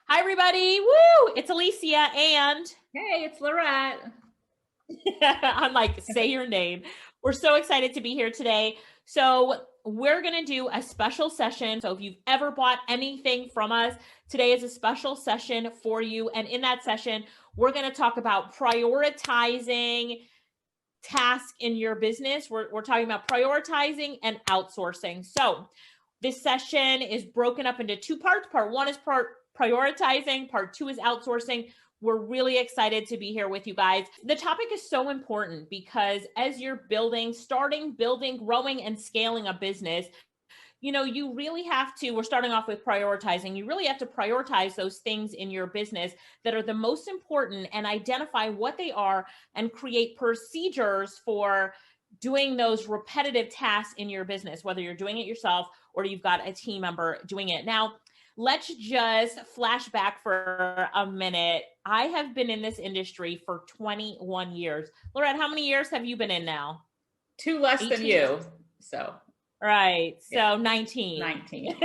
Hi, everybody. Woo! It's Alicia and Hey, it's Lorette. I'm like, say your name. We're so excited to be here today. So, we're going to do a special session. So, if you've ever bought anything from us, today is a special session for you. And in that session, we're going to talk about prioritizing tasks in your business. We're talking about prioritizing and outsourcing. So, this session is broken up into two parts. Part one is prioritizing, part two is outsourcing. We're really excited to be here with you guys. The topic is so important because as you're starting, building, growing, and scaling a business, you really have to, we're starting off with prioritizing. You really have to prioritize those things in your business that are the most important and identify what they are and create procedures for doing those repetitive tasks in your business, whether you're doing it yourself or you've got a team member doing it. Now, let's just flash back for a minute. I have been in this industry for 21 years. Lorette, how many years have you been in now? Two less than 18? you. So, Right. yeah, So 19. 19.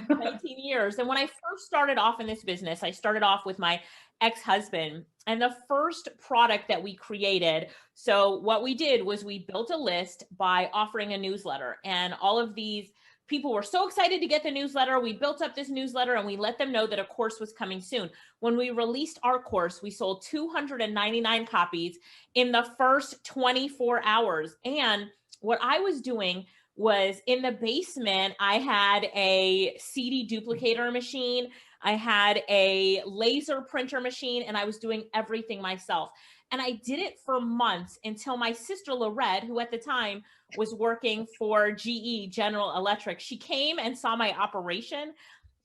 19 years. And when I first started off in this business, I started off with my ex-husband. And the first product that we created, so what we did was we built a list by offering a newsletter. And all of these people were so excited to get the newsletter. We built up this newsletter and we let them know that a course was coming soon. When we released our course, we sold 299 copies in the first 24 hours. And what I was doing was in the basement, I had a CD duplicator machine, I had a laser printer machine, and I was doing everything myself. And I did it for months until my sister Lorette, who at the time was working for GE, General Electric, she came and saw my operation.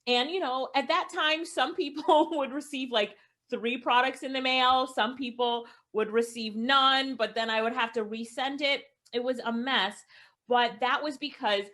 And, at that time, some people would receive like 3 products in the mail. Some people would receive none, but then I would have to resend it. It was a mess. But that was because,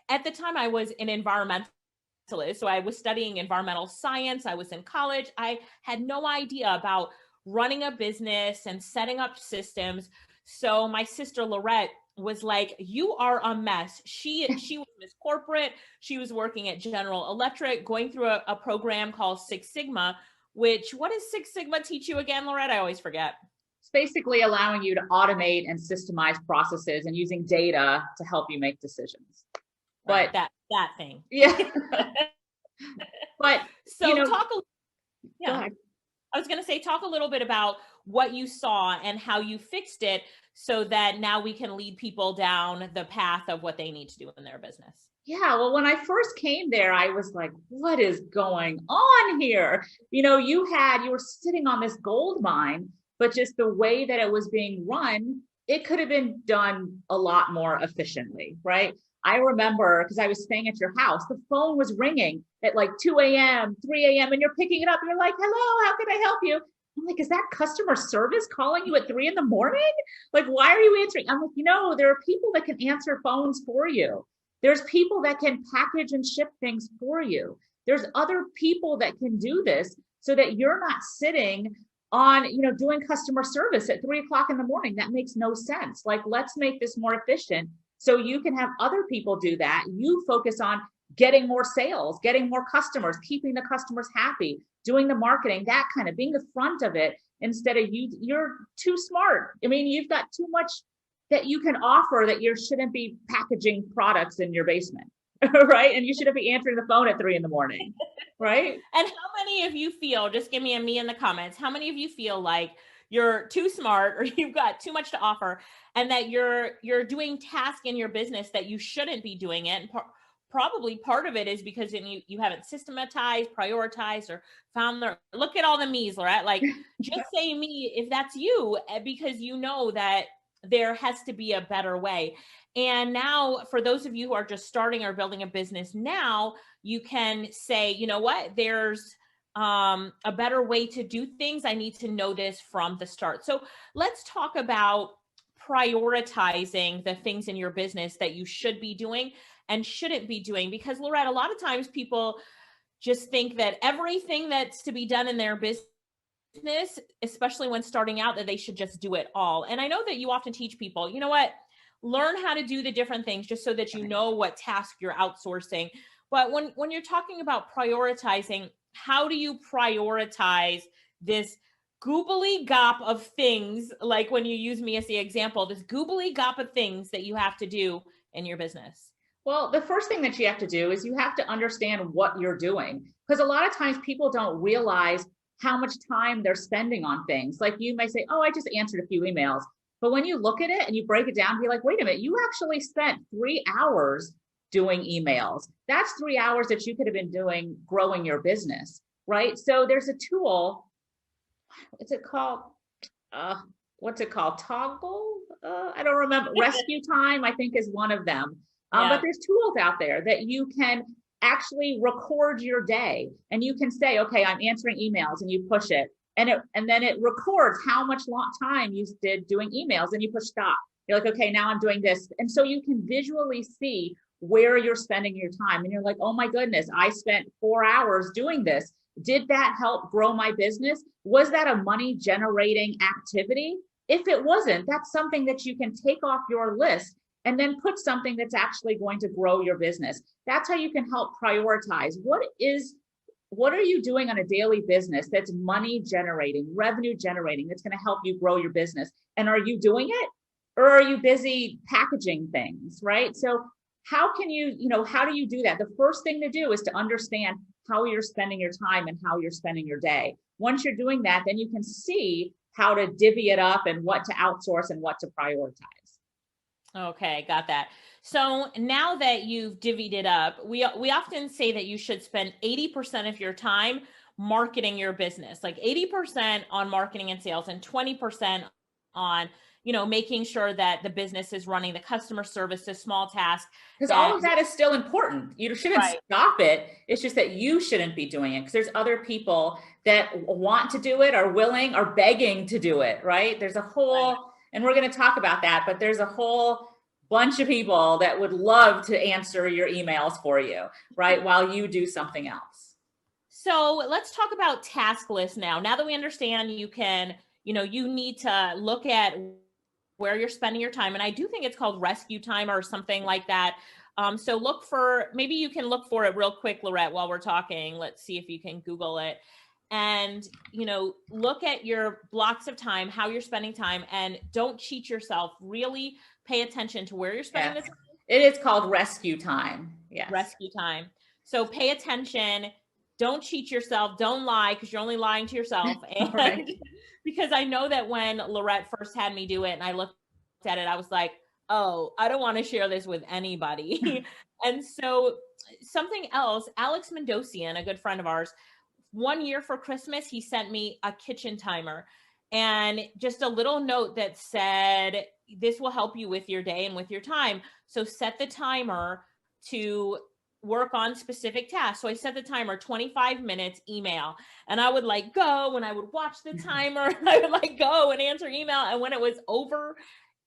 at the time I was an environmentalist. So I was studying environmental science. I was in college. I had no idea about running a business and setting up systems. So my sister Lorette was like, you are a mess. She was Miss Corporate. She was working at General Electric, going through a program called Six Sigma, which, what does Six Sigma teach you again, Lorette? I always forget. It's basically allowing you to automate and systemize processes and using data to help you make decisions. Right, But that thing. yeah, but So talk a go yeah. ahead. I was going to say, talk a little bit about what you saw and how you fixed it so that now we can lead people down the path of what they need to do in their business. Yeah, well, when I first came there, I was like, what is going on here? You were sitting on this gold mine, but just the way that it was being run, it could have been done a lot more efficiently, right? I remember because I was staying at your house, the phone was ringing at like 2 a.m., 3 a.m., and you're picking it up and you're like, hello, how can I help you? I'm like, is that customer service calling you at 3 in the morning? Like, why are you answering? I'm like, there are people that can answer phones for you. There's people that can package and ship things for you. There's other people that can do this so that you're not sitting on, doing customer service at 3 o'clock in the morning. That makes no sense. Like, let's make this more efficient so you can have other people do that. You focus on getting more sales, getting more customers, keeping the customers happy, doing the marketing, that kind of being the front of it instead of you're too smart. I mean, you've got too much that you can offer that you shouldn't be packaging products in your basement, right? And you shouldn't be answering the phone at 3 in the morning, right? And how many of you feel, just give me a me in the comments, how many of you feel like you're too smart or you've got too much to offer and that you're doing tasks in your business that you shouldn't be doing it? And probably part of it is because you haven't systematized, prioritized, or found look at all the me's, Lorette. Like, just say me if that's you, because you know that there has to be a better way. And now for those of you who are just starting or building a business now, you can say, you know what, there's a better way to do things. I need to know this from the start. So let's talk about prioritizing the things in your business that you should be doing and shouldn't be doing. Because Lorette, a lot of times people just think that everything that's to be done in their business, especially when starting out, that they should just do it all. And I know that you often teach people, you know what, learn how to do the different things just so that you know what task you're outsourcing. But when you're talking about prioritizing, how do you prioritize this goobly gop of things, like when you use me as the example, this goobly gop of things that you have to do in your business? Well, the first thing that you have to do is you have to understand what you're doing. Because a lot of times people don't realize how much time they're spending on things. Like you may say, oh, I just answered a few emails. But when you look at it and you break it down, be like, wait a minute, you actually spent 3 hours doing emails. That's 3 hours that you could have been doing growing your business, right? So there's a tool. What's it called? Uh, what's it called? Toggle? I don't remember. Rescue Time, I think, is one of them. But Yeah. there's tools out there that you can actually record your day, and you can say, okay, I'm answering emails, and you push it, and then it records how much long time you did doing emails, and you push stop. You're like, okay, now I'm doing this, and so you can visually see where you're spending your time, and you're like, oh my goodness, I spent 4 hours doing this. Did that help grow my business? Was that a money generating activity? If it wasn't, that's something that you can take off your list and then put something that's actually going to grow your business. That's how you can help prioritize. What are you doing on a daily business that's money generating, revenue generating, that's going to help you grow your business? And are you doing it? Or are you busy packaging things, right? So how can how do you do that? The first thing to do is to understand how you're spending your time and how you're spending your day. Once you're doing that, then you can see how to divvy it up and what to outsource and what to prioritize. Okay, got that. So now that you've divvied it up, we often say that you should spend 80% of your time marketing your business, like 80% on marketing and sales and 20% on, making sure that the business is running, the customer service, the small tasks Because all that, of that is still important. You shouldn't right. stop it. It's just that you shouldn't be doing it because there's other people that want to do it, are willing, are begging to do it, right? There's a whole, Right. and we're going to talk about that, but there's a whole bunch of people that would love to answer your emails for you, right? While you do something else. So let's talk about task lists now. Now that we understand you need to look at where you're spending your time. And I do think it's called rescue time or something like that. So maybe you can look for it real quick, Lorette, while we're talking. Let's see if you can Google it. And, look at your blocks of time, how you're spending time, and don't cheat yourself. Really pay attention to where you're spending Yes. the time. It is called rescue time. Yes. Rescue time. So pay attention. Don't cheat yourself. Don't lie, because you're only lying to yourself. And Right. because I know that when Lorette first had me do it and I looked at it, I was like, oh, I don't want to share this with anybody. And so something else, Alex Mendosian, a good friend of ours, one year for Christmas, he sent me a kitchen timer and just a little note that said, this will help you with your day and with your time. So set the timer to work on specific tasks. So I set the timer 25 minutes email, and I would go and I would watch the timer and I would go and answer email. And when it was over,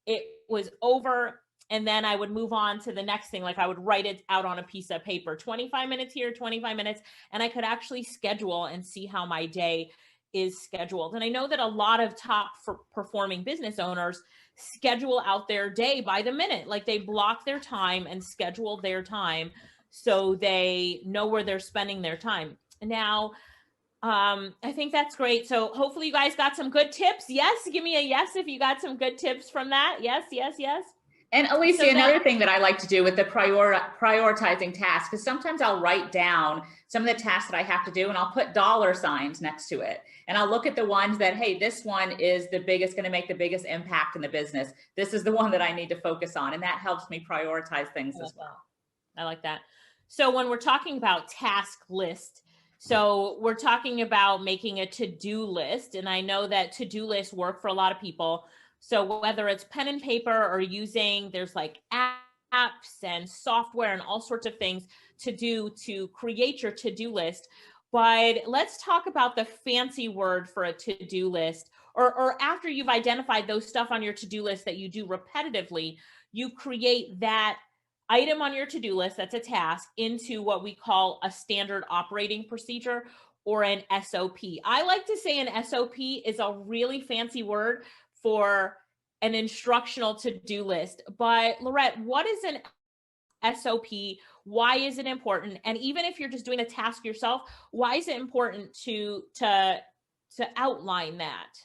it was over. And then I would move on to the next thing. Like I would write it out on a piece of paper, 25 minutes here, 25 minutes. And I could actually schedule and see how my day is scheduled. And I know that a lot of top performing business owners schedule out their day by the minute. Like they block their time and schedule their time so they know where they're spending their time. Now, I think that's great. So hopefully you guys got some good tips. Yes. Give me a yes if you got some good tips from that. Yes, yes, yes. And Alicia, So another thing that I like to do with the prioritizing tasks is sometimes I'll write down some of the tasks that I have to do and I'll put dollar signs next to it. And I'll look at the ones that, hey, this one is going to make the biggest impact in the business. This is the one that I need to focus on. And that helps me prioritize things as well. I like that. So when we're talking about task list, so we're talking about making a to-do list. And I know that to-do lists work for a lot of people. So whether it's pen and paper or there's like apps and software and all sorts of things to create your to-do list. But let's talk about the fancy word for a to-do list, or after you've identified those stuff on your to-do list that you do repetitively, you create that item on your to-do list that's a task into what we call a standard operating procedure or an SOP. I like to say an SOP is a really fancy word for an instructional to-do list. But Lorette, what is an SOP? Why is it important? And even if you're just doing a task yourself, why is it important to outline that?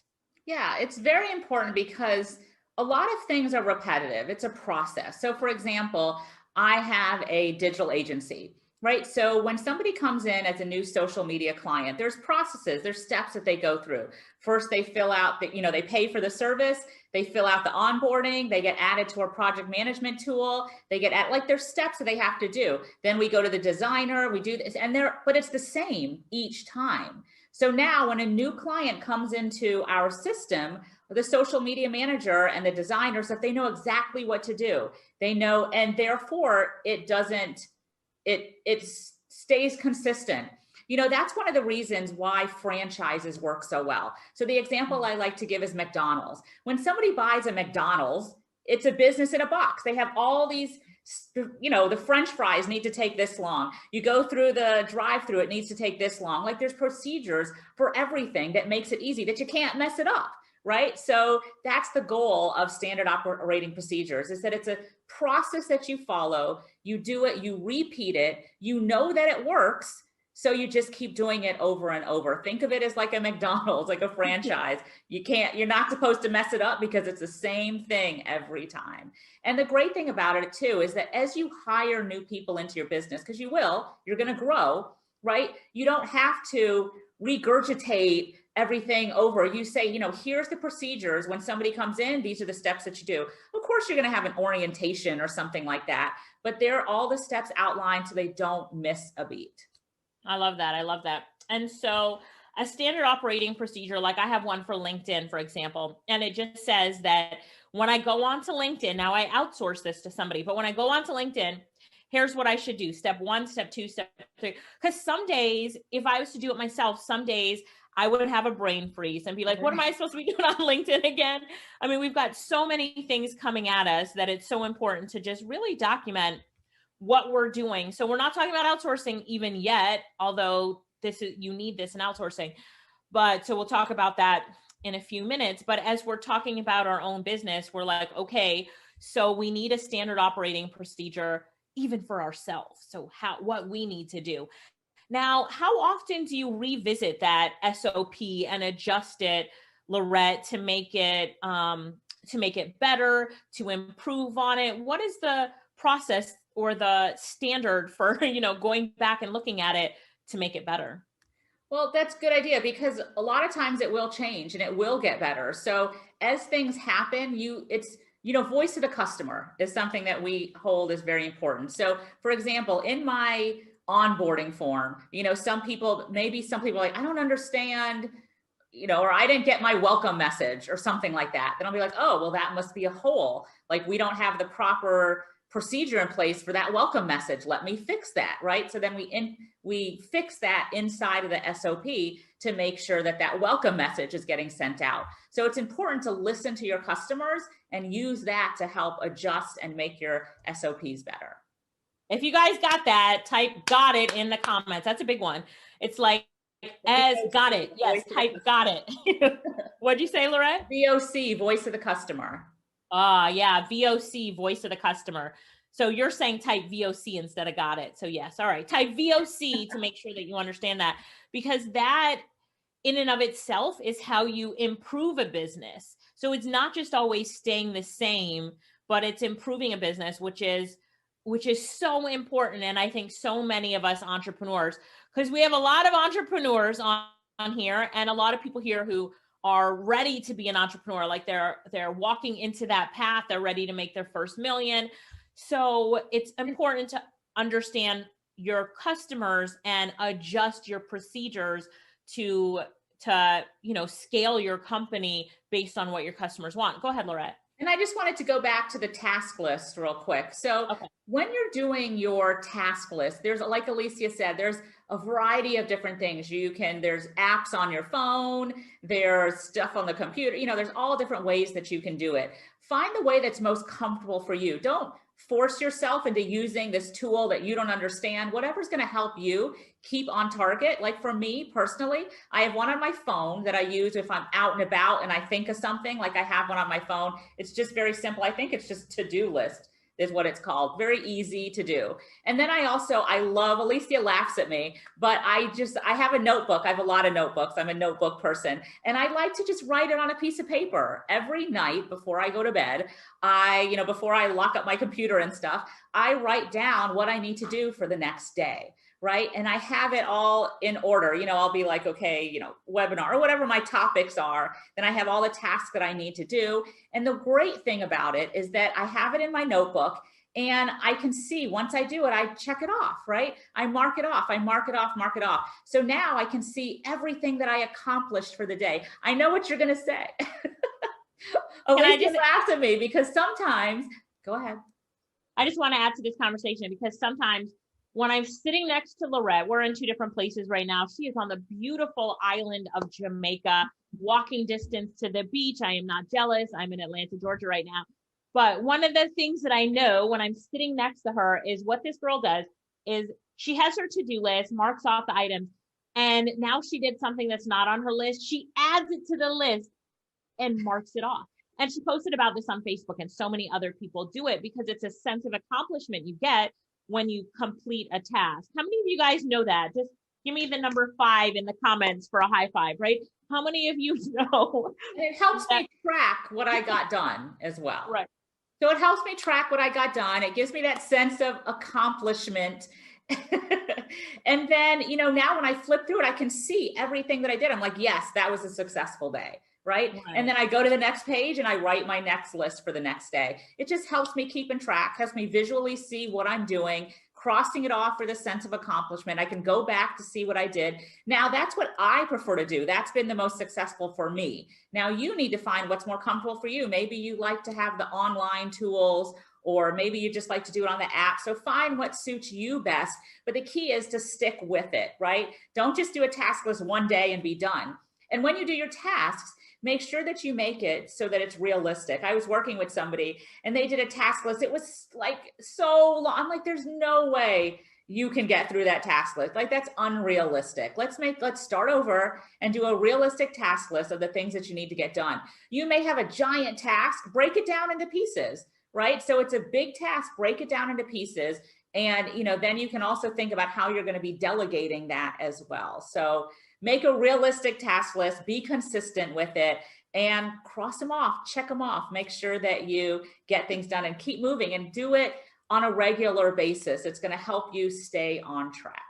Yeah, it's very important because a lot of things are repetitive. It's a process. So, for example, I have a digital agency, right? So, when somebody comes in as a new social media client, there's processes, there's steps that they go through. First, they fill out the, they pay for the service, they fill out the onboarding, they get added to our project management tool, they get at like there's steps that they have to do. Then we go to the designer, we do this, and but it's the same each time. So now when a new client comes into our system, the social media manager and the designers, that they know exactly what to do. They know, and therefore it stays consistent. That's one of the reasons why franchises work so well. So the example I like to give is McDonald's. When somebody buys a McDonald's, it's a business in a box. They have all these, the French fries need to take this long. You go through the drive-through, it needs to take this long. Like there's procedures for everything that makes it easy, that you can't mess it up, right? So that's the goal of standard operating procedures, is that it's a process that you follow, you do it, you repeat it, you know that it works. So you just keep doing it over and over. Think of it as like a McDonald's, like a franchise. You're not supposed to mess it up because it's the same thing every time. And the great thing about it too, is that as you hire new people into your business, because you're going to grow, right? You don't have to regurgitate everything over. You say, here's the procedures. When somebody comes in, these are the steps that you do. Of course, you're going to have an orientation or something like that, but they're all the steps outlined so they don't miss a beat. I love that. I love that. And so a standard operating procedure, like I have one for LinkedIn, for example, and it just says that when I go onto LinkedIn, now I outsource this to somebody, but when I go onto LinkedIn, here's what I should do. Step 1, step 2, step 3. Because some days, if I was to do it myself, some days I would have a brain freeze and be like, what am I supposed to be doing on LinkedIn again? I mean, we've got so many things coming at us that it's so important to just really document what we're doing. So we're not talking about outsourcing even yet, although you need this in outsourcing. But so we'll talk about that in a few minutes. But as we're talking about our own business, we're like, okay, so we need a standard operating procedure even for ourselves. So what we need to do. Now, how often do you revisit that SOP and adjust it, Lorette, to make it better, to improve on it? What is the process or the standard for, going back and looking at it to make it better? Well, that's a good idea, because a lot of times it will change and it will get better. So as things happen, voice of the customer is something that we hold is very important. So for example, in my onboarding form, some people are like, I don't understand, or I didn't get my welcome message or something like that. Then I'll be like, oh, well, that must be a hole. Like we don't have the proper procedure in place for that welcome message. Let me fix that, right? So then we fix that inside of the SOP to make sure that welcome message is getting sent out. So it's important to listen to your customers and use that to help adjust and make your SOPs better. If you guys got that, type "got it" in the comments. That's a big one. It's like, as got it. Yes, type "got it." What'd you say, Lorette? VOC, voice of the customer. Yeah, VOC, voice of the customer. So you're saying type VOC instead of "got it." So yes, all right, type VOC to make sure that you understand that, because that in and of itself is how you improve a business. So it's not just always staying the same, but it's improving a business, which is so important. And I think so many of us entrepreneurs, because we have a lot of entrepreneurs on here and a lot of people here who are ready to be an entrepreneur. Like they're walking into that path. They're ready to make their first million. So it's important to understand your customers and adjust your procedures to scale your company based on what your customers want. Go ahead, Lorette. And I just wanted to go back to the task list real quick. So when you're doing your task list, there's, like Alicia said, there's a variety of different things. There's apps on your phone, there's stuff on the computer, there's all different ways that you can do it. Find the way that's most comfortable for you. Don't force yourself into using this tool that you don't understand. Whatever's going to help you keep on target. Like for me personally, I have one on my phone that I use if I'm out and about and I think of something. Like I have one on my phone. It's just very simple. I think it's just to-do list. is what it's called. Very easy to do. And then I love, Alicia laughs at me, but I have a notebook. I have a lot of notebooks. I'm a notebook person. And I like to just write it on a piece of paper every night before I go to bed. Before I lock up my computer and stuff, I write down what I need to do for the next day. Right. And I have it all in order. I'll be like, okay, webinar or whatever my topics are. Then I have all the tasks that I need to do. And the great thing about it is that I have it in my notebook and I can see once I do it, I check it off, right? I mark it off, mark it off. So now I can see everything that I accomplished for the day. I know what you're going to say. Alicia laughs at me because sometimes, go ahead. I just want to add to this conversation because sometimes when I'm sitting next to Lorette, we're in two different places right now. She is on the beautiful island of Jamaica, walking distance to the beach. I am not jealous. I'm in Atlanta, Georgia right now. But one of the things that I know when I'm sitting next to her is what this girl does is she has her to-do list, marks off the items, and now she did something that's not on her list. She adds it to the list and marks it off. And she posted about this on Facebook, and so many other people do it because it's a sense of accomplishment you get when you complete a task. How many of you guys know that? Just give me the number 5 in the comments for a high five, right? How many of you know? And it helps me track what I got done as well. Right. So it helps me track what I got done. It gives me that sense of accomplishment. And then, now when I flip through it, I can see everything that I did. I'm like, yes, that was a successful day. Right. And then I go to the next page and I write my next list for the next day. It just helps me keep in track, helps me visually see what I'm doing, crossing it off for the sense of accomplishment. I can go back to see what I did. Now that's what I prefer to do. That's been the most successful for me. Now you need to find what's more comfortable for you. Maybe you like to have the online tools, or maybe you just like to do it on the app. So find what suits you best. But the key is to stick with it, right? Don't just do a task list one day and be done. And when you do your tasks, make sure that you make it so that it's realistic. I was working with somebody and they did a task list. It was like so long. I'm like, there's no way you can get through that task list. Like that's unrealistic. Let's start over and do a realistic task list of the things that you need to get done. You may have a giant task, break it down into pieces, right? So it's a big task, break it down into pieces. And, then you can also think about how you're going to be delegating that as well. So make a realistic task list, be consistent with it, and cross them off, check them off, make sure that you get things done and keep moving and do it on a regular basis. It's going to help you stay on track.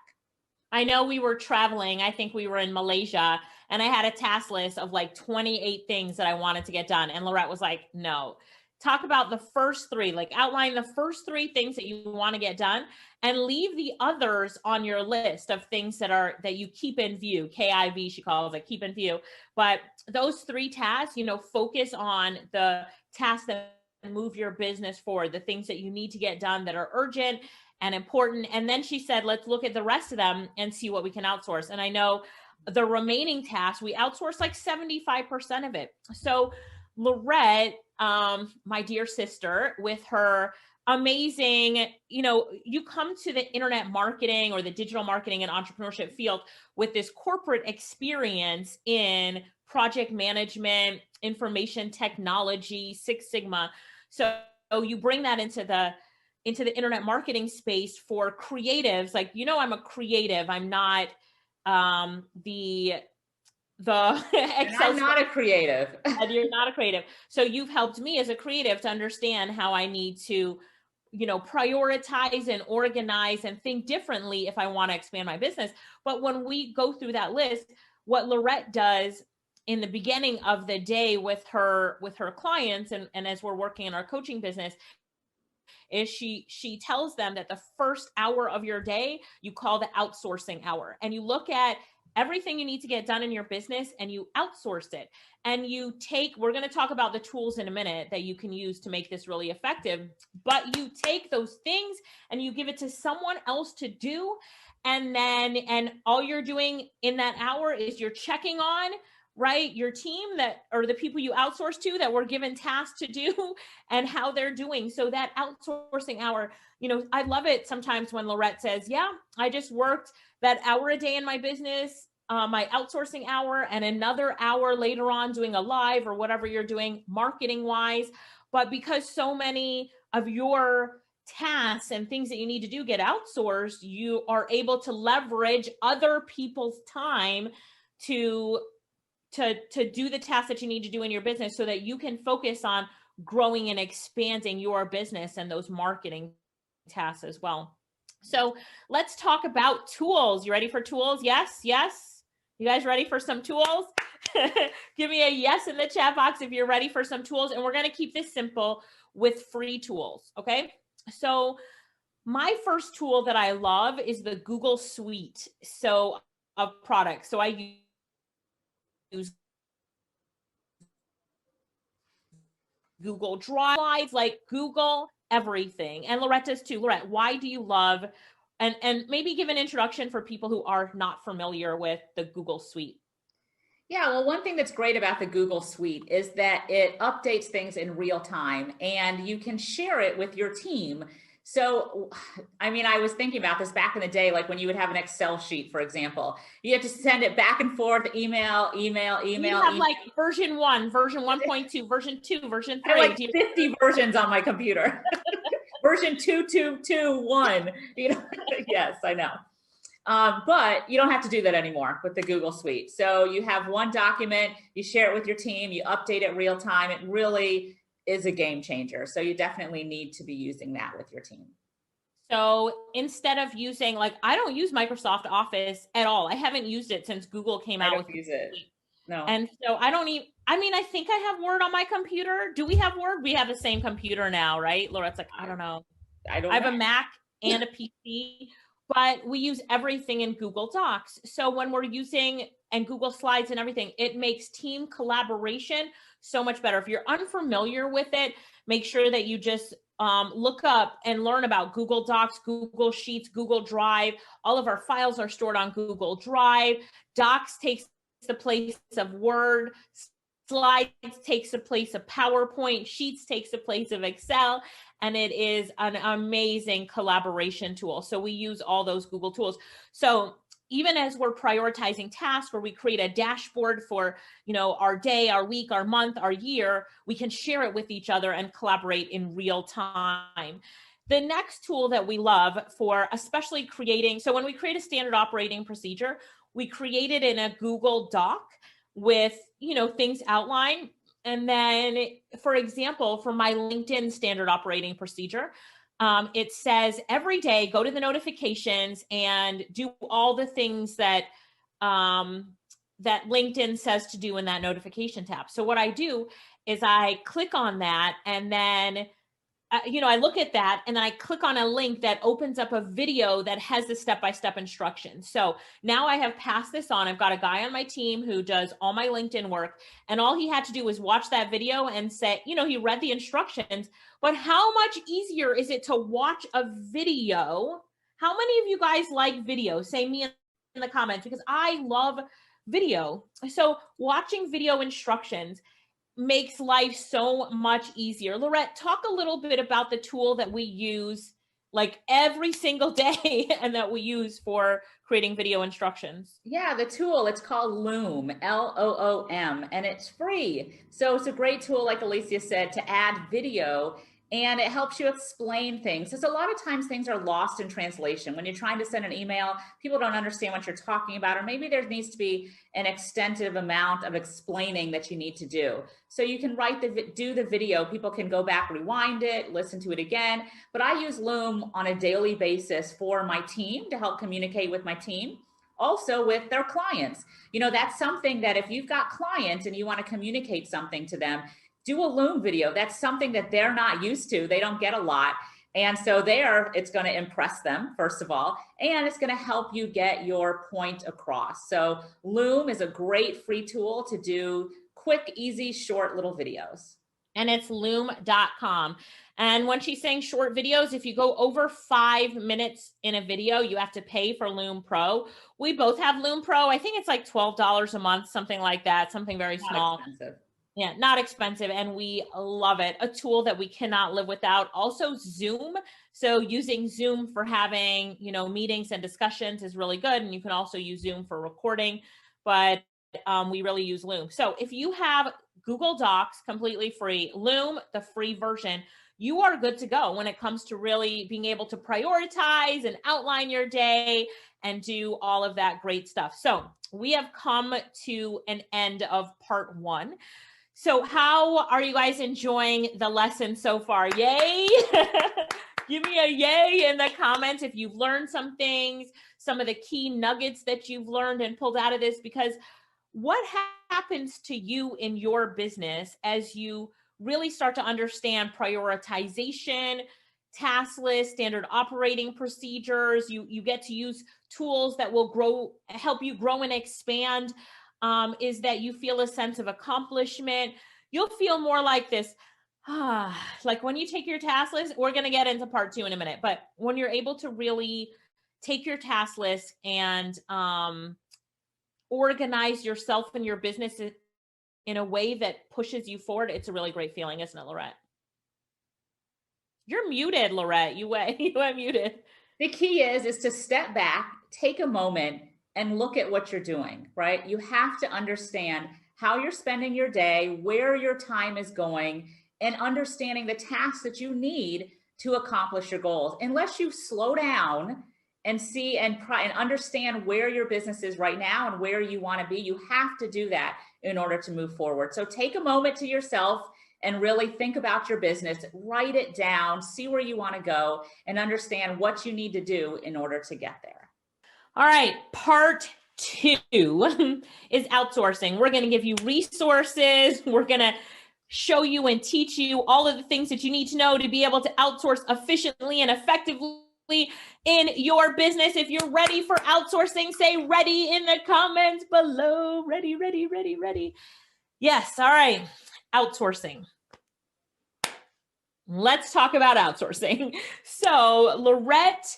I know we were traveling. I think we were in Malaysia and I had a task list of like 28 things that I wanted to get done. And Lorette was like, no. Talk about the first 3, like outline the first 3 things that you want to get done and leave the others on your list of things that you keep in view. KIV, she calls it, keep in view. But those 3 tasks, focus on the tasks that move your business forward, the things that you need to get done that are urgent and important. And then she said, let's look at the rest of them and see what we can outsource. And I know the remaining tasks, we outsource like 75% of it. So Lorette, my dear sister, with her amazing, you come to the internet marketing or the digital marketing and entrepreneurship field with this corporate experience in project management, information technology, Six Sigma. So you bring that into the internet marketing space for creatives. Like, I'm a creative. I'm not the Excel. I'm not a creative. And you're not a creative. So you've helped me as a creative to understand how I need to, prioritize and organize and think differently if I want to expand my business. But when we go through that list, what Lorette does in the beginning of the day with her clients and as we're working in our coaching business is she tells them that the first hour of your day you call the outsourcing hour, and you look at everything you need to get done in your business and you outsource it. And we're going to talk about the tools in a minute that you can use to make this really effective, but you take those things and you give it to someone else to do. And all you're doing in that hour is you're checking on, right, your team or the people you outsource to that were given tasks to do and how they're doing. So that outsourcing hour, I love it sometimes when Lorette says, yeah, I just worked that hour a day in my business, my outsourcing hour, and another hour later on doing a live or whatever you're doing marketing wise. But because so many of your tasks and things that you need to do get outsourced, you are able to leverage other people's time to do the tasks that you need to do in your business so that you can focus on growing and expanding your business and those marketing tasks as well. So let's talk about tools. You ready for tools? Yes. You guys ready for some tools? Give me a yes in the chat box if you're ready for some tools. And we're going to keep this simple with free tools. Okay. So my first tool that I love is the Google Suite. So of products. So I use Google Drive, like Google everything. And Loretta's too. Lorette, why do you love, and maybe give an introduction for people who are not familiar with the Google Suite. Yeah, well, one thing that's great about the Google Suite is that it updates things in real time and you can share it with your team. So, I mean, I was thinking about this back in the day, like when you would have an Excel sheet, for example, you have to send it back and forth, email. You have like version 1, version 1.2, version 2, version 3. I have like 50 versions on my computer. Version 2221, yes, I know. But you don't have to do that anymore with the Google Suite. So you have one document, you share it with your team, you update it real time. It really is a game changer. So you definitely need to be using that with your team. So instead of using, like, I don't use Microsoft Office at all. I haven't used it since Google came out with it. No. And so I don't even, I mean, I think I have Word on my computer. Do we have Word? We have the same computer now, right? Laurette's like, I don't know. I have a Mac and a PC, but we use everything in Google Docs. So when we're using and Google Slides and everything, it makes team collaboration so much better. If you're unfamiliar with it, make sure that you just look up and learn about Google Docs, Google Sheets, Google Drive. All of our files are stored on Google Drive. Docs takes the place of Word. Slides takes the place of PowerPoint. Sheets takes the place of Excel. And it is an amazing collaboration tool. So we use all those Google tools. So even as we're prioritizing tasks where we create a dashboard for, our day, our week, our month, our year, we can share it with each other and collaborate in real time. The next tool that we love for especially creating, so when we create a standard operating procedure, we create it in a Google Doc with, things outlined. And then, for example, for my LinkedIn standard operating procedure, it says every day, go to the notifications and do all the things that that LinkedIn says to do in that notification tab. So what I do is I click on that and then I look at that and then I click on a link that opens up a video that has the step-by-step instructions. So now I have passed this on. I've got a guy on my team who does all my LinkedIn work, and all he had to do was watch that video and say, he read the instructions. But how much easier is it to watch a video? How many of you guys like video? Say me in the comments, because I love video. So watching video instructions makes life so much easier. Lorette, talk a little bit about the tool that we use like every single day and that we use for creating video instructions. Yeah, the tool, it's called Loom, Loom, and it's free. So it's a great tool, like Alicia said, to add video, and it helps you explain things. Because a lot of times things are lost in translation. When you're trying to send an email, people don't understand what you're talking about, or maybe there needs to be an extensive amount of explaining that you need to do. So you can do the video. People can go back, rewind it, listen to it again. But I use Loom on a daily basis for my team to help communicate with my team. Also with their clients. That's something that if you've got clients and you want to communicate something to them, do a Loom video. That's something that they're not used to. They don't get a lot. And so it's going to impress them, first of all, and it's going to help you get your point across. So Loom is a great free tool to do quick, easy, short little videos. And it's loom.com. And when she's saying short videos, if you go over 5 minutes in a video, you have to pay for Loom Pro. We both have Loom Pro. I think it's like $12 a month, something like that, something very small. Not expensive. Yeah, not expensive. And we love it. A tool that we cannot live without. Also Zoom. So using Zoom for having, meetings and discussions is really good. And you can also use Zoom for recording, but we really use Loom. So if you have Google Docs completely free, Loom, the free version, you are good to go when it comes to really being able to prioritize and outline your day and do all of that great stuff. So we have come to an end of part one. So how are you guys enjoying the lesson so far? Yay! Give me a yay in the comments if you've learned some things, some of the key nuggets that you've learned and pulled out of this, because what happens to you in your business as you really start to understand prioritization, task list, standard operating procedures? You get to use tools that will help you grow and expand. Is that you feel a sense of accomplishment. You'll feel more like this, like when you take your task list. We're going to get into part two in a minute, but when you're able to really take your task list and organize yourself and your business in a way that pushes you forward, it's a really great feeling, isn't it, Lorette? You're muted, Lorette. You went muted. The key is to step back, take a moment, and look at what you're doing, right? You have to understand how you're spending your day, where your time is going, and understanding the tasks that you need to accomplish your goals. Unless you slow down and see and understand where your business is right now and where you want to be, you have to do that in order to move forward. So take a moment to yourself and really think about your business, write it down, see where you want to go, and understand what you need to do in order to get there. All right, part two is outsourcing. We're going to give you resources. We're going to show you and teach you all of the things that you need to know to be able to outsource efficiently and effectively in your business. If you're ready for outsourcing, say ready in the comments below. Ready, ready, ready, ready. Yes. All right. Outsourcing. Let's talk about outsourcing. So Lorette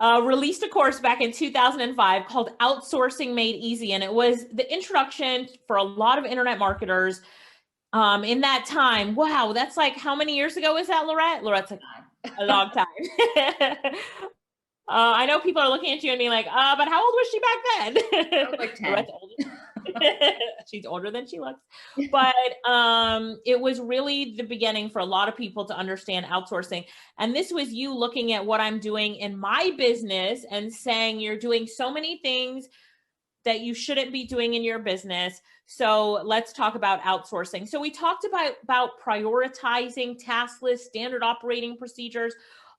released a course back in 2005 called Outsourcing Made Easy. And it was the introduction for a lot of internet marketers in that time. Wow, that's like, how many years ago is that, Lorette? Lorette's like, a long time. I know people are looking at you and being like, but how old was she back then? I was like 10. She's older than she looks. But it was really the beginning for a lot of people to understand outsourcing. And this was you looking at what I'm doing in my business and saying, you're doing so many things that you shouldn't be doing in your business. So let's talk about outsourcing. So we talked about prioritizing, task lists, standard operating procedures,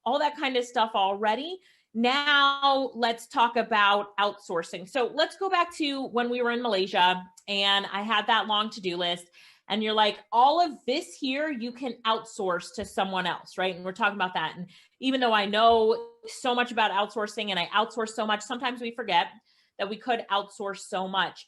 all that kind of stuff already. Now let's talk about outsourcing. So let's go back to when we were in Malaysia and I had that long to-do list, and you're like, all of this here, you can outsource to someone else, right? And we're talking about that. And even though I know so much about outsourcing and I outsource so much, sometimes we forget that we could outsource so much.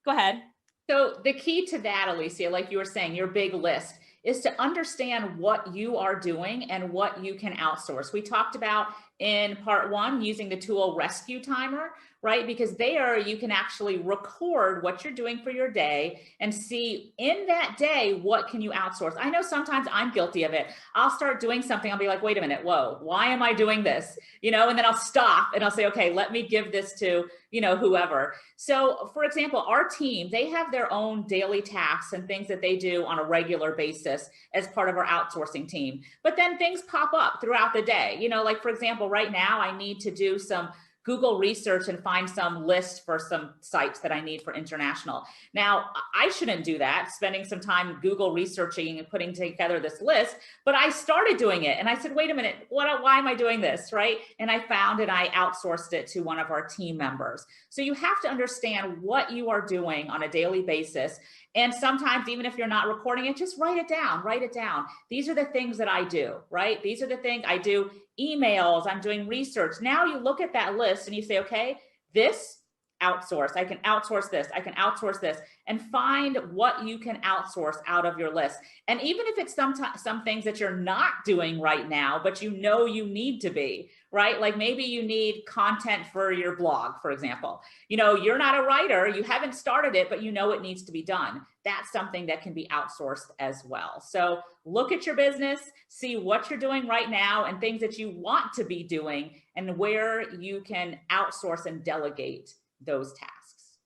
Go ahead. So the key to that, Alicia, like you were saying, your big list is to understand what you are doing and what you can outsource. We talked about in part one using the tool Rescue Timer, right? Because there you can actually record what you're doing for your day and see in that day, what can you outsource? I know sometimes I'm guilty of it. I'll start doing something. I'll be like, wait a minute, whoa, why am I doing this? And then I'll stop and I'll say, okay, let me give this to, whoever. So for example, our team, they have their own daily tasks and things that they do on a regular basis as part of our outsourcing team. But then things pop up throughout the day, like for example, right now I need to do some Google research and find some list for some sites that I need for international. Now, I shouldn't do that, spending some time Google researching and putting together this list, but I started doing it. And I said, wait a minute, why am I doing this, right? And I found and I outsourced it to one of our team members. So you have to understand what you are doing on a daily basis. And sometimes, even if you're not recording it, just write it down, write it down. These are the things that I do, right? These are the things I do. Emails, I'm doing research. Now you look at that list and you say, okay, this outsource, I can outsource this, I can outsource this, and find what you can outsource out of your list. And even if it's some things that you're not doing right now, but you need to be, right? Like maybe you need content for your blog, for example. You're not a writer, you haven't started it, but it needs to be done. That's something that can be outsourced as well. So look at your business, see what you're doing right now and things that you want to be doing and where you can outsource and delegate those tasks.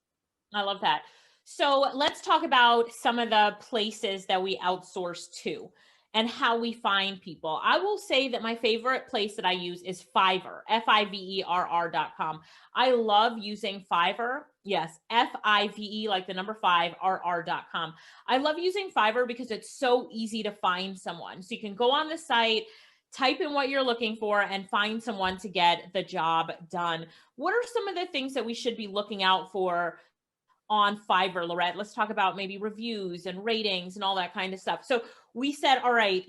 I love that. So let's talk about some of the places that we outsource to. and how we find people. I will say that my favorite place that I use is Fiverr, Fiverr.com. I love using Fiverr. Yes, Five, like the number five, RR.com. I love using Fiverr because it's so easy to find someone. So you can go on the site, type in what you're looking for, and find someone to get the job done. What are some of the things that we should be looking out for on Fiverr, Lorette? Let's talk about maybe reviews and ratings and all that kind of stuff. So we said, all right,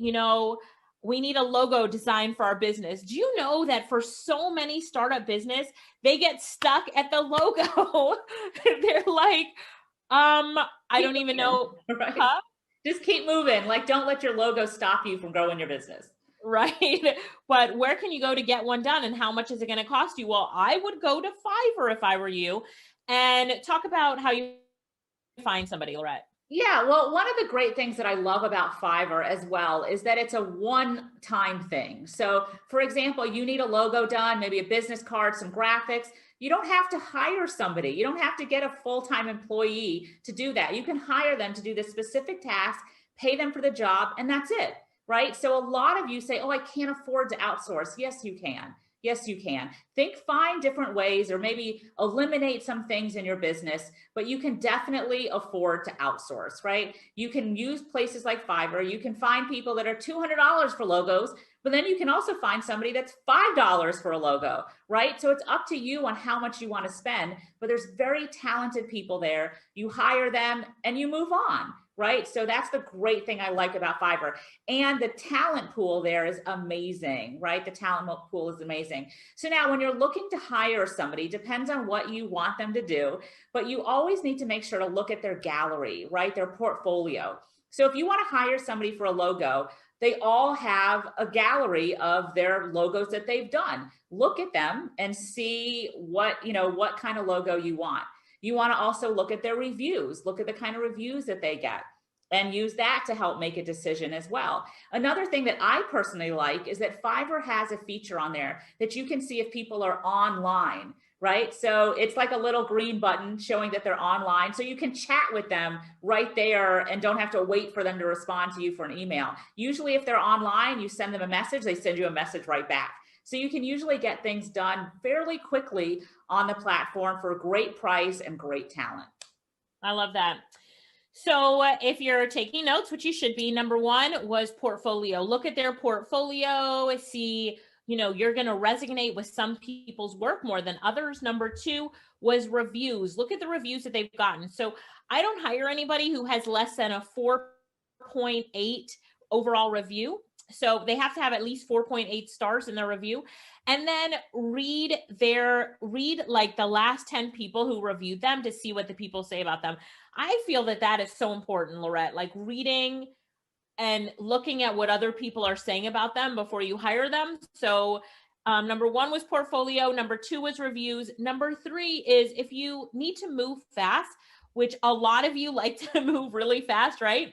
we need a logo design for our business. Do you know that for so many startup business, they get stuck at the logo? They're like, I Keep don't even moving, know. right? Huh? Just keep moving. Like, don't let your logo stop you from growing your business. Right. But where can you go to get one done, and how much is it going to cost you? Well, I would go to Fiverr if I were you, and talk about how you find somebody, Lorette. Yeah, well, one of the great things that I love about Fiverr as well is that it's a one-time thing. So, for example, you need a logo done, maybe a business card, some graphics. You don't have to hire somebody. You don't have to get a full-time employee to do that. You can hire them to do this specific task, pay them for the job, and that's it, right? So a lot of you say, "Oh, I can't afford to outsource." Yes, you can. Yes, you can. Find different ways, or maybe eliminate some things in your business, but you can definitely afford to outsource, right? You can use places like Fiverr. You can find people that are $200 for logos, but then you can also find somebody that's $5 for a logo, right? So it's up to you on how much you want to spend, but there's very talented people there. You hire them and you move on, right? So that's the great thing I like about Fiverr. And the talent pool there is amazing, right? The talent pool is amazing. So now when you're looking to hire somebody, depends on what you want them to do, but you always need to make sure to look at their gallery, right? Their portfolio. So if you want to hire somebody for a logo, they all have a gallery of their logos that they've done. Look at them and see what kind of logo you want. You want to also look at their reviews, look at the kind of reviews that they get, and use that to help make a decision as well. Another thing that I personally like is that Fiverr has a feature on there that you can see if people are online, right? So it's like a little green button showing that they're online. So you can chat with them right there and don't have to wait for them to respond to you for an email. Usually if they're online, you send them a message, they send you a message right back. So you can usually get things done fairly quickly on the platform for a great price and great talent. I love that. So if you're taking notes, which you should be, number one was portfolio. Look at their portfolio, see, you're going to resonate with some people's work more than others. Number two was reviews. Look at the reviews that they've gotten. So I don't hire anybody who has less than a 4.8 overall review. So they have to have at least 4.8 stars in their review. And then read like the last 10 people who reviewed them to see what the people say about them. I feel that is so important, Lorette, like reading and looking at what other people are saying about them before you hire them. So number one was portfolio. Number two was reviews. Number three is if you need to move fast, which a lot of you like to move really fast, right?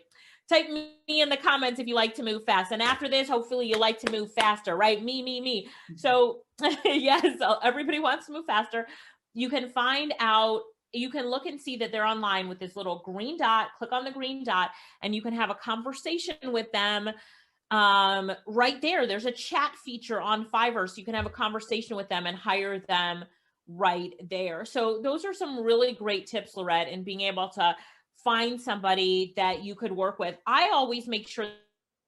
Type me in the comments if you like to move fast. And after this, hopefully you like to move faster, right? Me. So yes, everybody wants to move faster. You can look and see that they're online with this little green dot. Click on the green dot and you can have a conversation with them right there. There's a chat feature on Fiverr, so you can have a conversation with them and hire them right there. So those are some really great tips, Lorette, in being able to find somebody that you could work with. I always make sure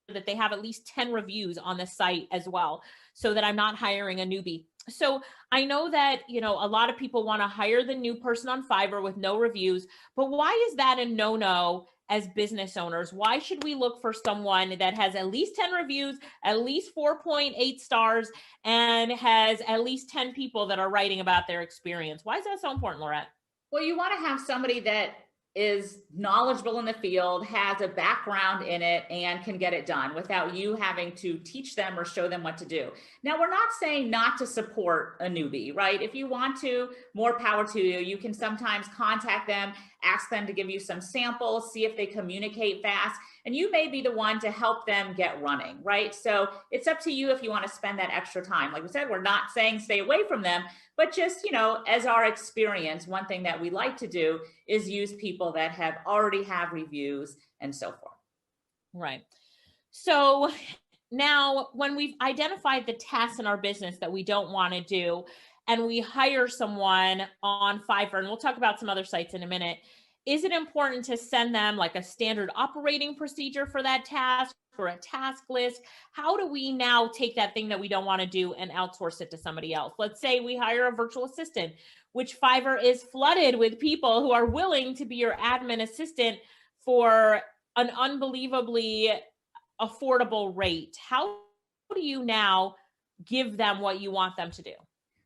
that they have at least 10 reviews on the site as well, so that I'm not hiring a newbie. So I know that, a lot of people want to hire the new person on Fiverr with no reviews, but why is that a no-no as business owners? Why should we look for someone that has at least 10 reviews, at least 4.8 stars, and has at least 10 people that are writing about their experience? Why is that so important, Lorette? Well, you want to have somebody that is knowledgeable in the field, has a background in it, and can get it done without you having to teach them or show them what to do. Now, we're not saying not to support a newbie, right? If you want to, more power to you. You can sometimes contact them, ask them to give you some samples, see if they communicate fast, and you may be the one to help them get running, right? So it's up to you if you want to spend that extra time. Like we said, we're not saying stay away from them, but just, as our experience, one thing that we like to do is use people that already have reviews and so forth. Right. So now when we've identified the tasks in our business that we don't want to do, and we hire someone on Fiverr, and we'll talk about some other sites in a minute, is it important to send them like a standard operating procedure for that task or a task list? How do we now take that thing that we don't want to do and outsource it to somebody else? Let's say we hire a virtual assistant, which Fiverr is flooded with people who are willing to be your admin assistant for an unbelievably affordable rate. How do you now give them what you want them to do?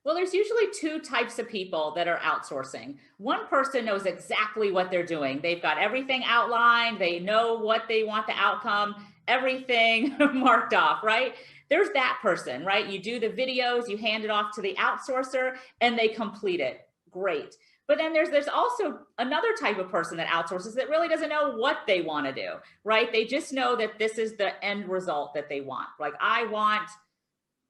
Well, there's usually two types of people that are outsourcing. One person knows exactly what they're doing. They've got everything outlined. They know what they want the outcome, everything marked off, right? There's that person, right? You do the videos, you hand it off to the outsourcer and they complete it. Great. But then there's also another type of person that outsources that really doesn't know what they want to do, right? They just know that this is the end result that they want. Like, I want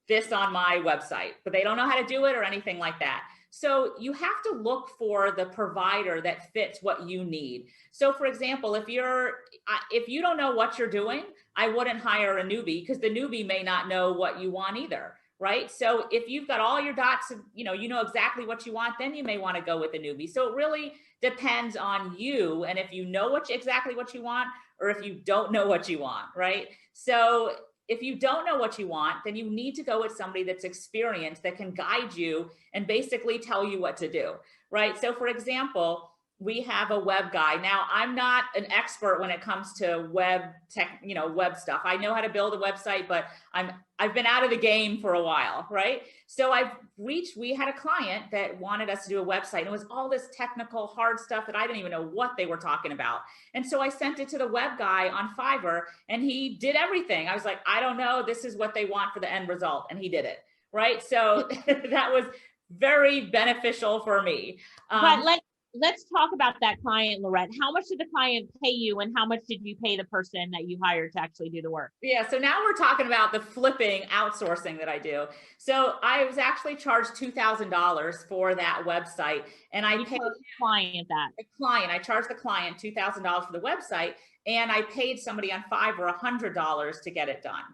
this on my website, but they don't know how to do it or anything like that. So you have to look for the provider that fits what you need. So for example, if you don't know what you're doing, I wouldn't hire a newbie, because the newbie may not know what you want either, right? So if you've got all your dots, you know exactly what you want, then you may want to go with a newbie. So it really depends on you, and if you know exactly what you want, or if you don't know what you want, right? So if you don't know what you want, then you need to go with somebody that's experienced, that can guide you and basically tell you what to do, right? So for example, we have a web guy. Now, I'm not an expert when it comes to web tech, web stuff. I know how to build a website, but I've been out of the game for a while, right? So we had a client that wanted us to do a website, and it was all this technical hard stuff that I didn't even know what they were talking about. And so I sent it to the web guy on Fiverr, and he did everything. I was like, I don't know, this is what they want for the end result. And he did it, right? So that was very beneficial for me. But let's talk about that client, Lorette. How much did the client pay you, and how much did you pay the person that you hired to actually do the work? Yeah, so now we're talking about the flipping outsourcing that I do. So I was actually charged $2,000 for that website, and I paid the client that. The client, I charged the client $2,000 for the website, and I paid somebody on Fiverr $100 to get it done.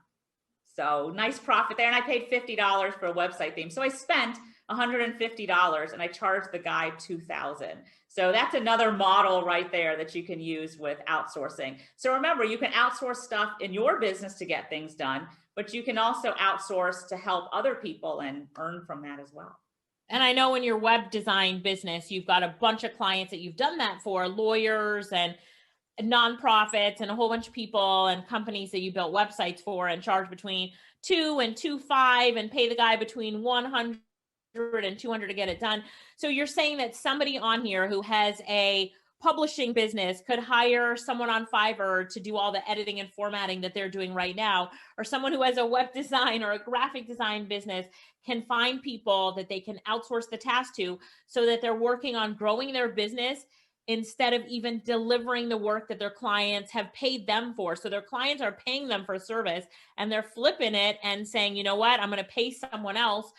So nice profit there. And I paid $50 for a website theme. So I spent $150 and I charged the guy $2,000. So that's another model right there that you can use with outsourcing. So remember, you can outsource stuff in your business to get things done, but you can also outsource to help other people and earn from that as well. And I know in your web design business, you've got a bunch of clients that you've done that for, lawyers and nonprofits and a whole bunch of people and companies that you built websites for, and charge between $2 and $2.5 and pay the guy between $100 and $200 to get it done. So you're saying that somebody on here who has a publishing business could hire someone on Fiverr to do all the editing and formatting that they're doing right now, or someone who has a web design or a graphic design business can find people that they can outsource the task to, so that they're working on growing their business instead of even delivering the work that their clients have paid them for. So their clients are paying them for a service, and they're flipping it and saying, you know what, I'm going to pay someone else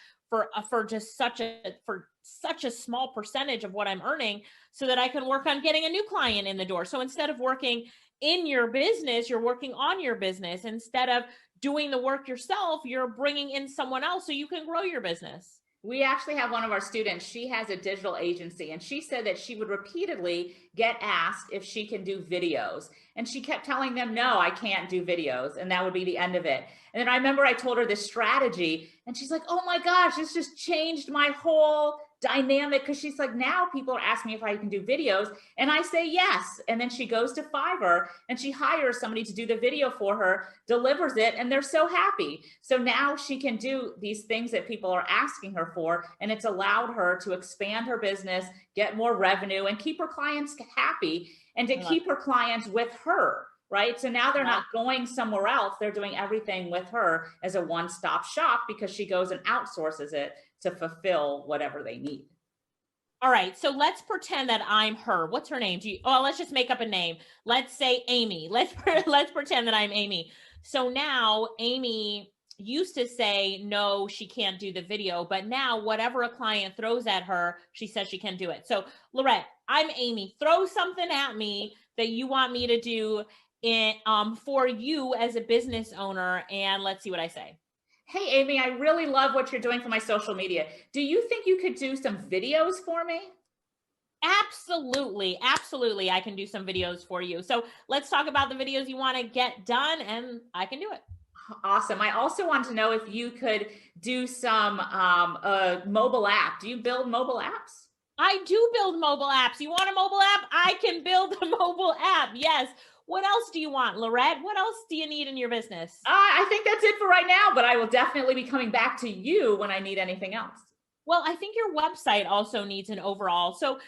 for just such a small percentage of what I'm earning, so that I can work on getting a new client in the door. So instead of working in your business, you're working on your business. Instead of doing the work yourself, you're bringing in someone else so you can grow your business. We actually have one of our students, she has a digital agency, and she said that she would repeatedly get asked if she can do videos. And she kept telling them, no, I can't do videos. And that would be the end of it. And then I remember I told her this strategy, and she's like, oh my gosh, this just changed my whole dynamic. Because she's like, now people are asking me if I can do videos, and I say yes. And then she goes to Fiverr and she hires somebody to do the video for her, delivers it, and they're so happy. So now she can do these things that people are asking her for, and it's allowed her to expand her business, get more revenue, and keep her clients happy, and to keep her clients with her. Right? So now they're not going somewhere else. They're doing everything with her as a one-stop shop, because she goes and outsources it to fulfill whatever they need. All right. So let's pretend that I'm her. What's her name? Let's just make up a name. Let's say Amy. Let's pretend that I'm Amy. So now Amy used to say, no, she can't do the video, but now whatever a client throws at her, she says she can do it. So Lorette, I'm Amy. Throw something at me that you want me to do for you as a business owner. And let's see what I say. Hey, Amy, I really love what you're doing for my social media. Do you think you could do some videos for me? Absolutely. Absolutely. I can do some videos for you. So let's talk about the videos you want to get done, and I can do it. Awesome. I also want to know if you could do some mobile app. Do you build mobile apps? I do build mobile apps. You want a mobile app? I can build a mobile app. Yes. What else do you want, Lorette? What else do you need in your business? I think that's it for right now, but I will definitely be coming back to you when I need anything else. Well, I think your website also needs an overhaul. So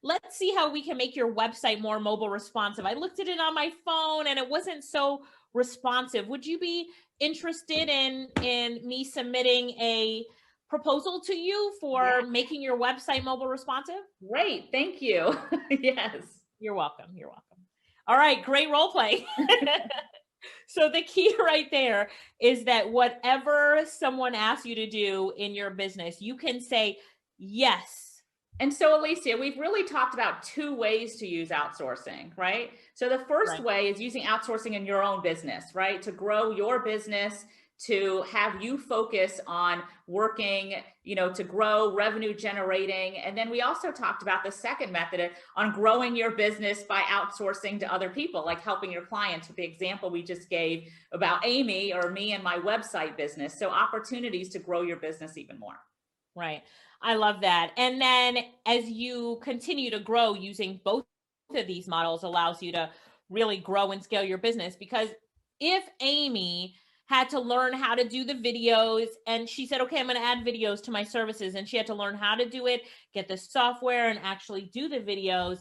let's see how we can make your website more mobile responsive. I looked at it on my phone and it wasn't so responsive. Would you be interested in me submitting a proposal to you for making your website mobile responsive? Great. Thank you. Yes. You're welcome. You're welcome. All right, great role play. So the key right there is that whatever someone asks you to do in your business, you can say yes. And so, Alicia, we've really talked about two ways to use outsourcing, right? So the first way is using outsourcing in your own business, right? To grow your business, to have you focus on working, to grow revenue generating. And then we also talked about the second method on growing your business by outsourcing to other people, like helping your clients with the example we just gave about Amy or me and my website business. So opportunities to grow your business even more. Right. I love that. And then as you continue to grow, using both of these models allows you to really grow and scale your business. Because if Amy had to learn how to do the videos and she said, okay, I'm going to add videos to my services, and she had to learn how to do it, get the software and actually do the videos,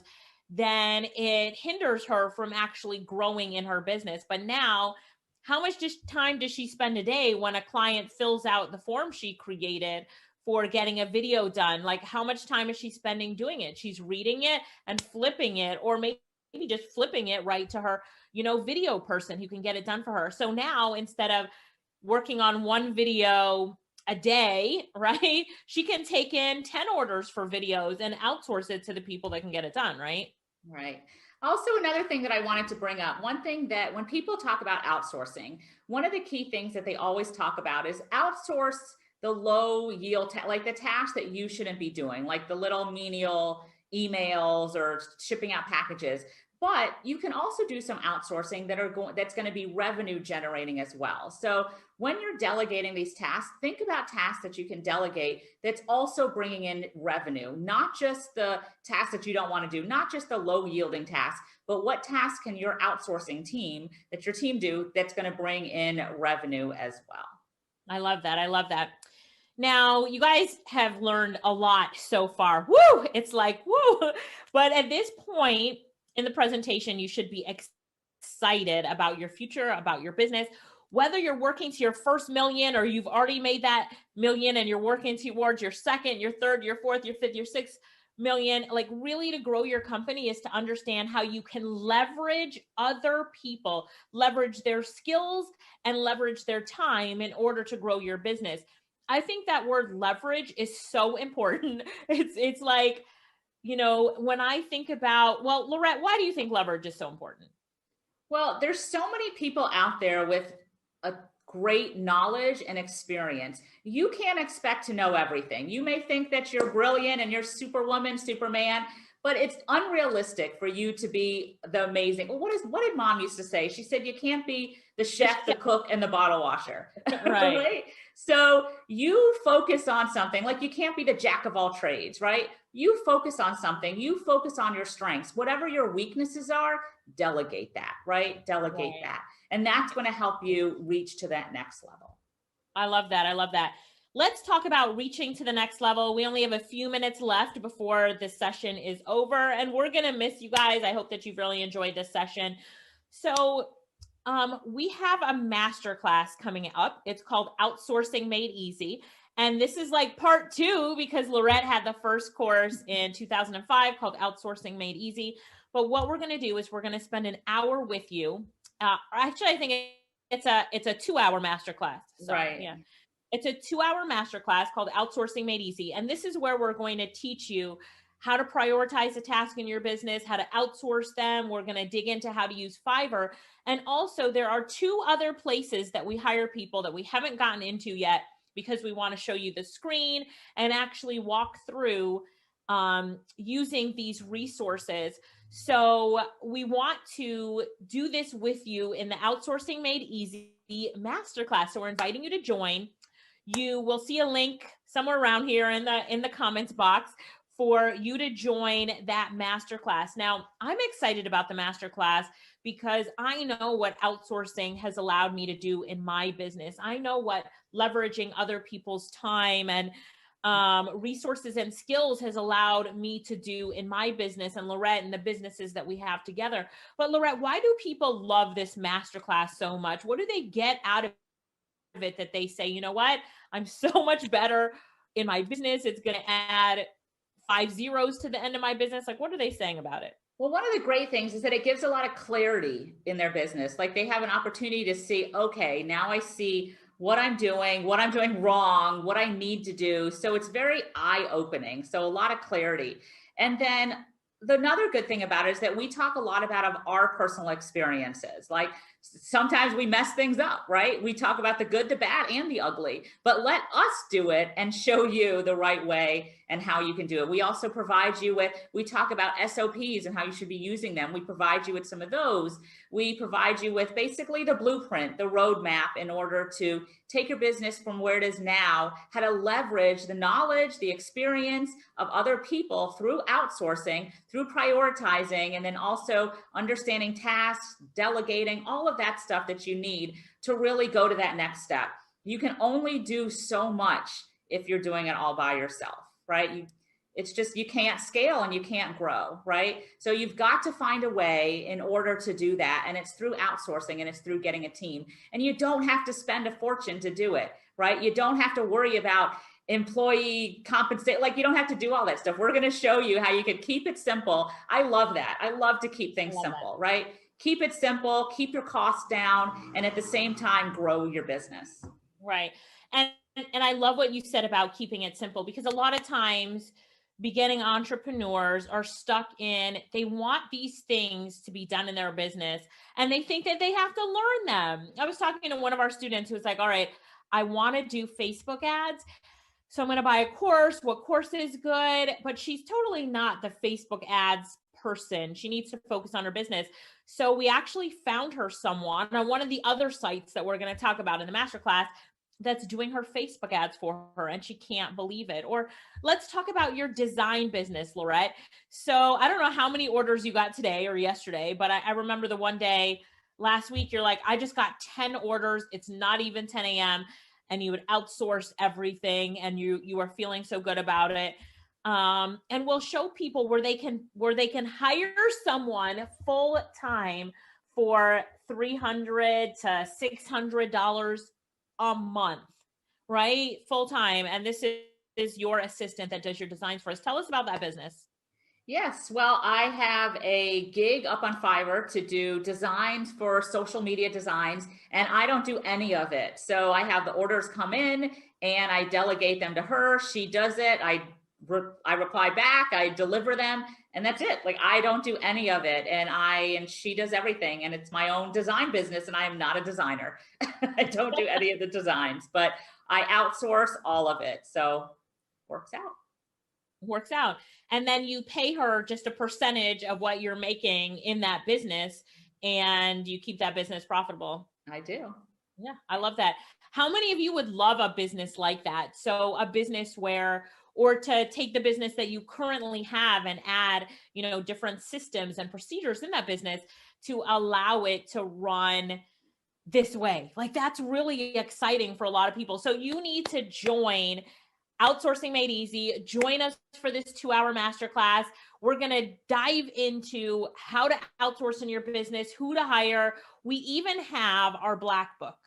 then it hinders her from actually growing in her business. But now, how much time does she spend a day when a client fills out the form she created for getting a video done? Like, how much time is she spending doing it? She's reading it and flipping it, or maybe just flipping it right to her, video person who can get it done for her. So now, instead of working on one video a day, right, she can take in 10 orders for videos and outsource it to the people that can get it done, right? Right. Also, another thing that I wanted to bring up, one thing that when people talk about outsourcing, one of the key things that they always talk about is outsource the low yield, like the tasks that you shouldn't be doing, like the little menial emails or shipping out packages. But you can also do some outsourcing that's going to be revenue generating as well. So when you're delegating these tasks, think about tasks that you can delegate that's also bringing in revenue, not just the tasks that you don't want to do, not just the low yielding tasks, but what tasks can your outsourcing team, that your team do, that's going to bring in revenue as well. I love that. I love that. Now, you guys have learned a lot so far. Woo! It's like, woo! But at this point in the presentation, you should be excited about your future, about your business, whether you're working to your first million or you've already made that million and you're working towards your second, your third, your fourth, your fifth, your sixth million. Like, really, to grow your company is to understand how you can leverage other people, leverage their skills and leverage their time in order to grow your business. I think that word leverage is so important. It's like, when I think about, well, Lorette, why do you think leverage is so important? Well, there's so many people out there with a great knowledge and experience. You can't expect to know everything. You may think that you're brilliant and you're superwoman, superman, but it's unrealistic for you to be the amazing. What did mom used to say? She said, you can't be the chef, the cook, and the bottle washer. Right. Right? So you focus on something, like you can't be the jack of all trades, right? You focus on something, you focus on your strengths, whatever your weaknesses are, delegate that, right? Delegate that. And that's going to help you reach to that next level. I love that. I love that. Let's talk about reaching to the next level. We only have a few minutes left before this session is over, and we're going to miss you guys. I hope that you've really enjoyed this session. So we have a masterclass coming up. It's called Outsourcing Made Easy. And this is like part 2, because Lorette had the first course in 2005 called Outsourcing Made Easy. But what we're going to do is we're going to spend an hour with you. Actually, I think it's a 2-hour masterclass. So, right. Yeah. It's a 2-hour masterclass called Outsourcing Made Easy. And this is where we're going to teach you how to prioritize a task in your business, how to outsource them. We're going to dig into how to use Fiverr. And also, there are 2 other places that we hire people that we haven't gotten into yet, because we want to show you the screen and actually walk through using these resources. So we want to do this with you in the Outsourcing Made Easy Masterclass. So we're inviting you to join. You will see a link somewhere around here in the comments box for you to join that masterclass. Now, I'm excited about the masterclass because I know what outsourcing has allowed me to do in my business. I know what leveraging other people's time and resources and skills has allowed me to do in my business, and Lorette and the businesses that we have together. But Lorette, why do people love this masterclass so much? What do they get out of it that they say, you know what, I'm so much better in my business, it's going to add 5 zeros to the end of my business? Like, what are they saying about it? Well, one of the great things is that it gives a lot of clarity in their business. Like, they have an opportunity to see, okay, now I see what I'm doing wrong, what I need to do. So it's very eye-opening. So a lot of clarity. And then another good thing about it is that we talk a lot about our personal experiences. Like, sometimes we mess things up, right? We talk about the good, the bad, and the ugly, but let us do it and show you the right way and how you can do it. We also provide you with, we talk about SOPs and how you should be using them. We provide you with some of those. We provide you with basically the blueprint, the roadmap, in order to take your business from where it is now, how to leverage the knowledge, the experience of other people through outsourcing, through prioritizing, and then also understanding tasks, delegating, all of that stuff that you need to really go to that next step. You can only do so much if you're doing it all by yourself, right? It's just, you can't scale and you can't grow, right? So you've got to find a way in order to do that. And it's through outsourcing, and it's through getting a team. And you don't have to spend a fortune to do it, right? You don't have to worry about employee compensate. Like, you don't have to do all that stuff. We're going to show you how you can keep it simple. I love that. I love to keep things simple, right? Keep it simple, keep your costs down, and at the same time, grow your business. Right. And I love what you said about keeping it simple, because a lot of times beginning entrepreneurs are stuck in, they want these things to be done in their business and they think that they have to learn them. I was talking to one of our students who was like, all right, I want to do Facebook ads, so I'm going to buy a course. What course is good? But she's totally not the Facebook ads person. She needs to focus on her business. So we actually found her someone on one of the other sites that we're going to talk about in the masterclass that's doing her Facebook ads for her, and she can't believe it. Or let's talk about your design business, Lorette. So I don't know how many orders you got today or yesterday, but I remember the one day last week, you're like, I just got 10 orders. It's not even 10 a.m. and you would outsource everything, and you are feeling so good about it. And we'll show people where they can hire someone full time for $300 to $600 a month, right? Full time. And this is your assistant that does your designs for us. Tell us about that business. Yes, well, I have a gig up on Fiverr to do designs for social media designs, and I don't do any of it. So I have the orders come in and I delegate them to her. She does it. I reply back, I deliver them, and that's it. Like, I don't do any of it. And she does everything, and it's my own design business, and I am not a designer. I don't do any of the designs, but I outsource all of it. So works out. And then you pay her just a percentage of what you're making in that business, and you keep that business profitable. I do. Yeah, I love that. How many of you would love a business like that? So a business where, or to take the business that you currently have and add, different systems and procedures in that business to allow it to run this way. Like, that's really exciting for a lot of people. So you need to join Outsourcing Made Easy. Join us for this 2-hour masterclass. We're going to dive into how to outsource in your business, who to hire. We even have our black book.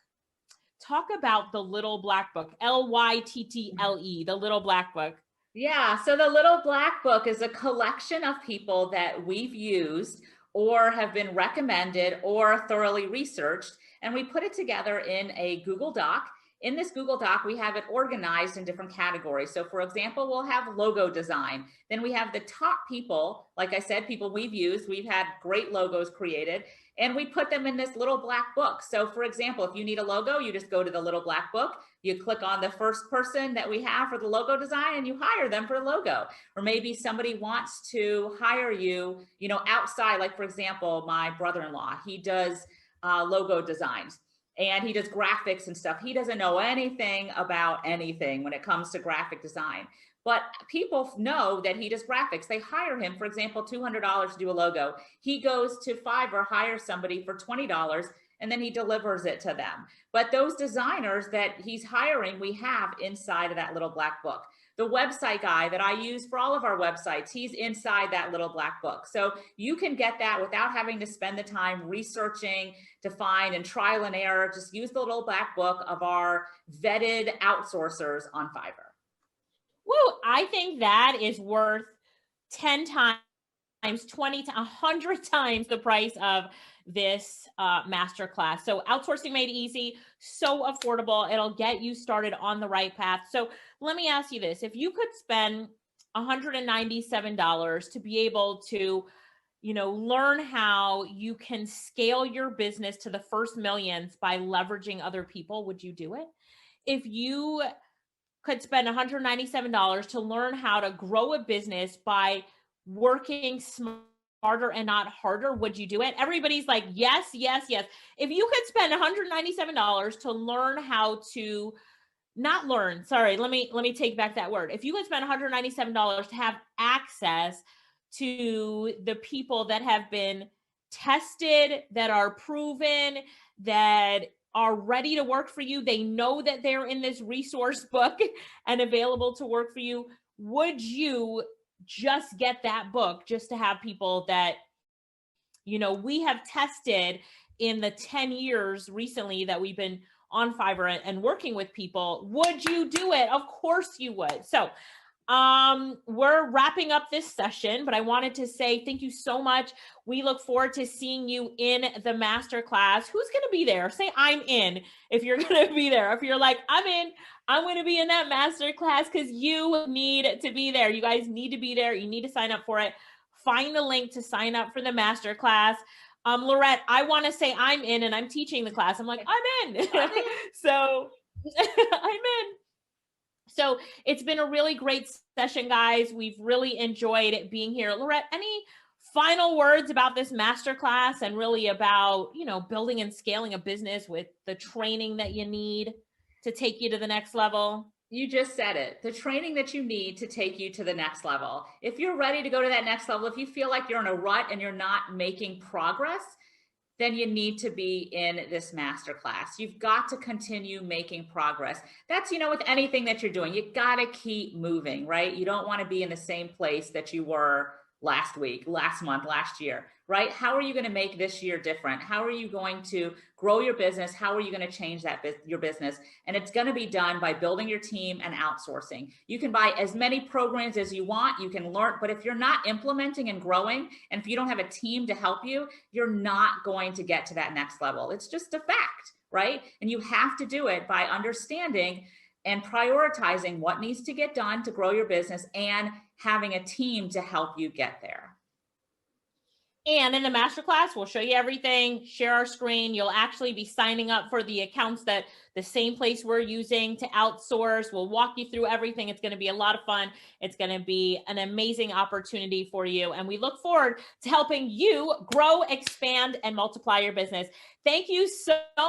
Talk about the Little Black Book, LYTTLE, the Little Black Book. Yeah, so the Little Black Book is a collection of people that we've used or have been recommended or thoroughly researched, and we put it together in a Google Doc. In this Google Doc, we have it organized in different categories. So for example, we'll have logo design. Then we have the top people, like I said, people we've used, we've had great logos created, and we put them in this little black book. So for example, if you need a logo, you just go to the little black book, you click on the first person that we have for the logo design and you hire them for the logo. Or maybe somebody wants to hire you, outside, like for example, my brother-in-law, he does logo designs and he does graphics and stuff. He doesn't know anything about anything when it comes to graphic design, but people know that he does graphics. They hire him, for example, $200 to do a logo. He goes to Fiverr, hires somebody for $20, and then he delivers it to them. But those designers that he's hiring, we have inside of that little black book. The website guy that I use for all of our websites, he's inside that little black book. So you can get that without having to spend the time researching to find and trial and error. Just use the little black book of our vetted outsourcers on Fiverr. Woo, I think that is worth 10 times, 20 to 100 times the price of this masterclass. So Outsourcing Made Easy, so affordable. It'll get you started on the right path. So let me ask you this. If you could spend $197 to be able to, learn how you can scale your business to the first millions by leveraging other people, would you do it? If you could spend $197 to learn how to grow a business by working smarter and not harder, would you do it? Everybody's like, yes, yes, yes. If you could spend $197 to learn how to not learn, sorry, let me take back that word. If you could spend $197 to have access to the people that have been tested, that are proven, that are ready to work for you, they know that they're in this resource book and available to work for you, would you just get that book just to have people that, we have tested in the 10 years recently that we've been on Fiverr and working with people? Would you do it? Of course you would. So we're wrapping up this session, but I wanted to say thank you so much. We look forward to seeing you in the masterclass. Who's going to be there? Say I'm in if you're going to be there. If you're like, I'm in, I'm going to be in that masterclass, because you need to be there. You guys need to be there. You need to sign up for it. Find the link to sign up for the masterclass. Lorette, I want to say I'm in and I'm teaching the class. I'm like, I'm in. So I'm in. So it's been a really great session, guys. We've really enjoyed being here. Lorette, any final words about this masterclass and really about, building and scaling a business with the training that you need to take you to the next level? You just said it. The training that you need to take you to the next level. If you're ready to go to that next level, if you feel like you're in a rut and you're not making progress, then you need to be in this masterclass. You've got to continue making progress. That's, with anything that you're doing, you got to keep moving, right? You don't want to be in the same place that you were last week, last month, last year, right? How are you going to make this year different? How are you going to grow your business? How are you going to change your business? And it's going to be done by building your team and outsourcing. You can buy as many programs as you want. You can learn, but if you're not implementing and growing, and if you don't have a team to help you, you're not going to get to that next level. It's just a fact, right? And you have to do it by understanding and prioritizing what needs to get done to grow your business and having a team to help you get there. And in the masterclass, we'll show you everything, share our screen. You'll actually be signing up for the accounts that the same place we're using to outsource. We'll walk you through everything. It's going to be a lot of fun. It's going to be an amazing opportunity for you. And we look forward to helping you grow, expand, and multiply your business. Thank you so much.